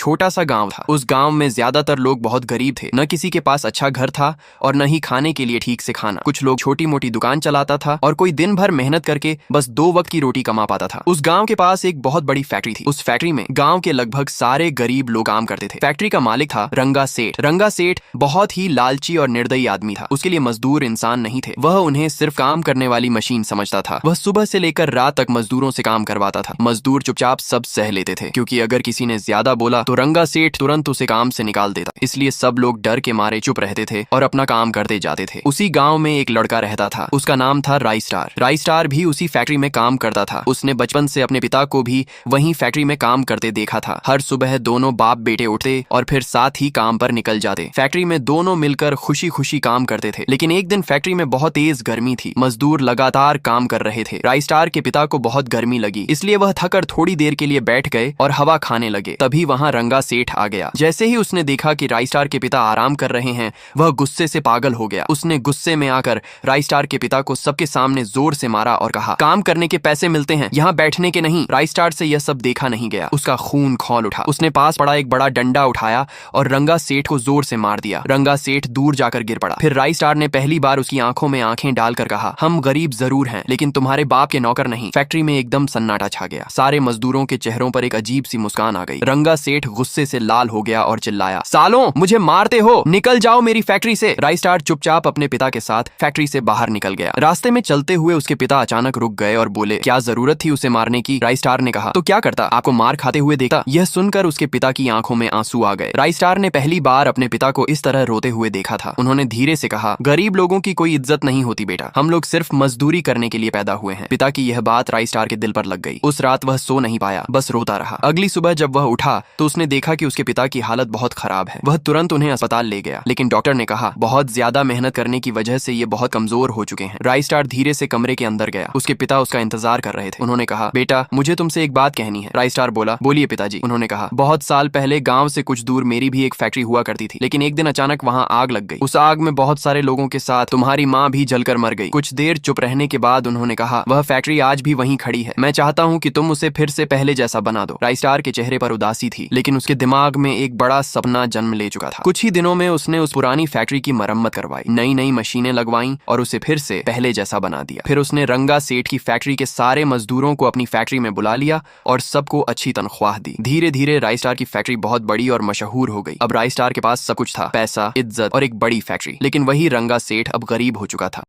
छोटा सा गांव था। उस गांव में ज्यादातर लोग बहुत गरीब थे। न किसी के पास अच्छा घर था और न ही खाने के लिए ठीक से खाना। कुछ लोग छोटी मोटी दुकान चलाता था और कोई दिन भर मेहनत करके बस 2 वक्त की रोटी कमा पाता था। उस गांव के पास एक बहुत बड़ी फैक्ट्री थी। उस फैक्ट्री में गांव के लगभग सारे गरीब लोग काम करते थे। फैक्ट्री का मालिक था रंगा सेठ। रंगा सेठ बहुत ही लालची और निर्दयी आदमी था। उसके लिए मजदूर इंसान नहीं थे। वह उन्हें सिर्फ काम करने वाली मशीन समझता था। वह सुबह से लेकर रात तक मजदूरों से काम करवाता था। मजदूर चुपचाप सब सह लेते थे, क्योंकि अगर किसी ने ज्यादा बोला तो रंगा सेठ तुरंत उसे काम से निकाल देता। इसलिए सब लोग डर के मारे चुप रहते थे और अपना काम करते जाते थे। उसी गांव में एक लड़का रहता था। उसका नाम था राई स्टार। राई स्टार भी उसी फैक्ट्री में काम करता था। उसने बचपन से अपने पिता को भी वहीं फैक्ट्री में काम करते देखा था। हर सुबह दोनों बाप बेटे उठते और फिर साथ ही काम पर निकल जाते। फैक्ट्री में दोनों मिलकर खुशी खुशी काम करते थे। लेकिन एक दिन फैक्ट्री में बहुत तेज गर्मी थी। मजदूर लगातार काम कर रहे थे। राई स्टार के पिता को बहुत गर्मी लगी, इसलिए वह थकर थोड़ी देर के लिए बैठ गए और हवा खाने लगे। तभी वहां रंगा सेठ आ गया। जैसे ही उसने देखा कि राई स्टार के पिता आराम कर रहे हैं, वह गुस्से से पागल हो गया। उसने गुस्से में आकर राई स्टार के पिता को सबके सामने जोर से मारा और कहा, काम करने के पैसे मिलते हैं, यहाँ बैठने के नहीं। राई स्टार से यह सब देखा नहीं गया। उसका खून खौल उठा। उसने पास पड़ा एक बड़ा डंडा उठाया और रंगा सेठ को जोर से मार दिया। रंगा सेठ दूर जाकर गिर पड़ा। फिर राई स्टार ने पहली बार उसकी आंखों में आंखें डालकर कहा, हम गरीब जरूर हैं, लेकिन तुम्हारे बाप के नौकर नहीं। फैक्ट्री में एकदम सन्नाटा छा गया। सारे मजदूरों के चेहरों पर एक अजीब सी मुस्कान आ गई। रंगा सेठ गुस्से से लाल हो गया और चिल्लाया, सालों, मुझे मारते हो, निकल जाओ मेरी फैक्ट्री से। राई स्टार चुपचाप अपने पिता के साथ फैक्ट्री से बाहर निकल गया। रास्ते में चलते हुए उसके पिता अचानक रुक गए और बोले, क्या जरूरत थी उसे मारने की? राई स्टार ने कहा, तो क्या करता, आपको मार खाते हुए देखा। यह सुनकर उसके पिता की आंखों में आंसू आ गए। राई स्टार ने पहली बार अपने पिता को इस तरह रोते हुए देखा था। उन्होंने धीरे से कहा, गरीब लोगों की कोई इज्जत नहीं होती बेटा, हम लोग सिर्फ मजदूरी करने के लिए पैदा हुए हैं। पिता की यह बात राई स्टार के दिल पर लग गई। उस रात वह सो नहीं पाया, बस रोता रहा। अगली सुबह जब वह उठा तो उसने देखा कि उसके पिता की हालत बहुत खराब है। वह तुरंत उन्हें अस्पताल ले गया, लेकिन डॉक्टर ने कहा, बहुत ज्यादा मेहनत करने की वजह से ये बहुत कमजोर हो चुके हैं। राई स्टार धीरे से कमरे के अंदर गया। उसके पिता उसका इंतजार कर रहे थे। उन्होंने कहा, बेटा, मुझे तुमसे एक बात कहनी है। राई स्टार बोला, बोलिए पिताजी। उन्होंने कहा, बहुत साल पहले गांव से कुछ दूर मेरी भी एक फैक्ट्री हुआ करती थी, लेकिन एक दिन अचानक वहां आग लग गई। उस आग में बहुत सारे लोगों के साथ तुम्हारी माँ भी जलकर मर गई। कुछ देर चुप रहने के बाद उन्होंने कहा, वह फैक्ट्री आज भी वहीं खड़ी है। मैं चाहता हूँ कि तुम उसे फिर से पहले जैसा बना दो। राई स्टार के चेहरे पर उदासी थी, लेकिन उसके दिमाग में एक बड़ा सपना जन्म ले चुका था। कुछ ही दिनों में उसने उस पुरानी फैक्ट्री की मरम्मत करवाई, नई नई मशीनें लगवाई और उसे फिर से पहले जैसा बना दिया। फिर उसने रंगा सेठ की फैक्ट्री के सारे मजदूरों को अपनी फैक्ट्री में बुला लिया और सबको अच्छी तनख्वाह दी। धीरे धीरे राई स्टार की फैक्ट्री बहुत बड़ी और मशहूर हो गई। अब राई स्टार के पास सब कुछ था, पैसा, इज्जत और एक बड़ी फैक्ट्री। लेकिन वही रंगा सेठ अब गरीब हो चुका था।